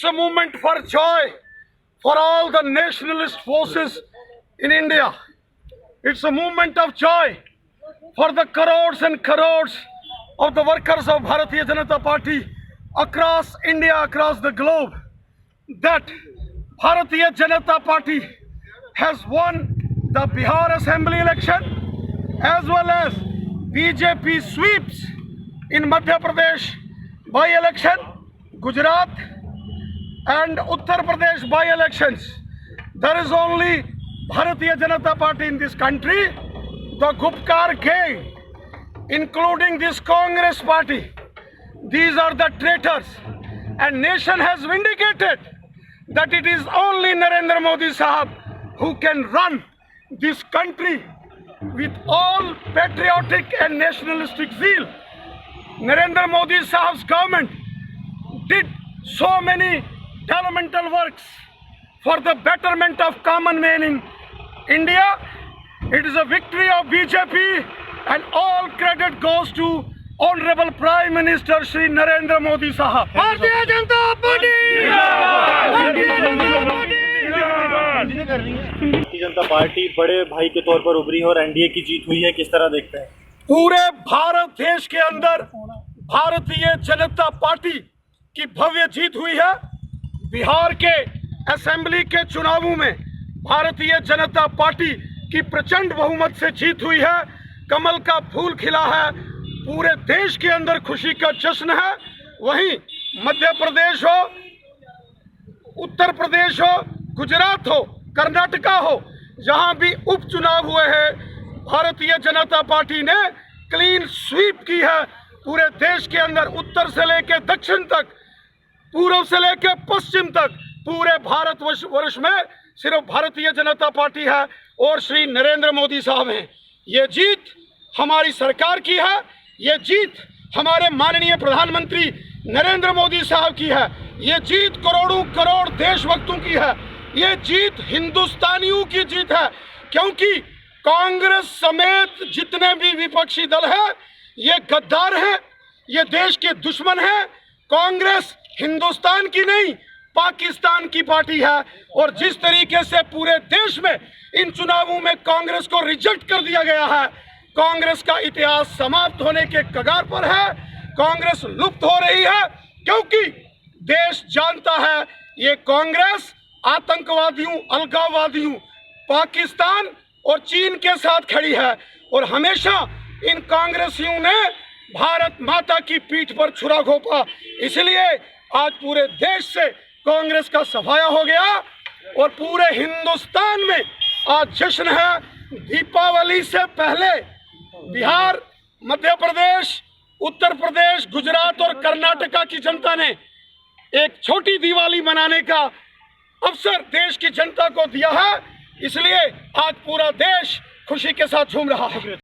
It's a movement for joy for all the nationalist forces in India. It's a movement of joy for the crores and crores of the workers of Bharatiya Janata Party across India, across the globe, that Bharatiya Janata Party has won the Bihar Assembly election as well as BJP sweeps in Madhya Pradesh by-election, Gujarat and Uttar Pradesh by-elections. There is only Bharatiya Janata Party in this country. The Gupkar gang, including this Congress party, these are the traitors, and nation has vindicated that it is only Narendra Modi Sahab who can run this country with all patriotic and nationalistic zeal. Narendra Modi Sahab's government did so many developmental works for the betterment of common man in India. It is a victory of BJP, and all credit goes to Honorable Prime Minister Shri Narendra Modi Sahab. Bharatiya Janata party Bharatiya Janata party बड़े भाई के तौर पर उभरी है और NDA की जीत हुई है, किस तरह देखते हैं? पूरे भारत देश के अंदर भारतीय जनता पार्टी की भव्य जीत हुई है। बिहार के असेंबली के चुनावों में भारतीय जनता पार्टी की प्रचंड बहुमत से जीत हुई है। कमल का फूल खिला है, पूरे देश के अंदर खुशी का जश्न है। वहीं मध्य प्रदेश हो, उत्तर प्रदेश हो, गुजरात हो, कर्नाटका हो, जहां भी उपचुनाव हुए हैं, भारतीय जनता पार्टी ने क्लीन स्वीप की है। पूरे देश के अंदर उत्तर से लेकर दक्षिण तक, पूर्व से लेकर पश्चिम तक, पूरे भारतवर्ष में सिर्फ भारतीय जनता पार्टी है और श्री नरेंद्र मोदी साहब हैं। ये जीत हमारी सरकार की है, ये जीत हमारे माननीय प्रधानमंत्री नरेंद्र मोदी साहब की है, ये जीत करोड़ों करोड़ देशभक्तों की है, ये जीत हिंदुस्तानियों की जीत है। क्योंकि कांग्रेस समेत जितने भी विपक्षी दल हैं, ये गद्दार हैं, ये देश के दुश्मन हैं। कांग्रेस हिंदुस्तान की नहीं, पाकिस्तान की पार्टी है। और जिस तरीके से पूरे देश में इन चुनावों में कांग्रेस को रिजेक्ट कर दिया गया है, कांग्रेस का इतिहास समाप्त होने के कगार पर है। कांग्रेस लुप्त हो रही है, क्योंकि देश जानता है ये कांग्रेस आतंकवादियों, अलगाववादियों, पाकिस्तान और चीन के साथ खड़ी है। और हमेशा इन कांग्रेसियों ने भारत माता की पीठ पर छुरा घोंपा। इसलिए आज पूरे देश से कांग्रेस का सफाया हो गया और पूरे हिंदुस्तान में आज जश्न है। दीपावली से पहले बिहार, मध्य प्रदेश, उत्तर प्रदेश, गुजरात और कर्नाटका की जनता ने एक छोटी दिवाली मनाने का अवसर देश की जनता को दिया है। इसलिए आज पूरा देश खुशी के साथ झूम रहा है।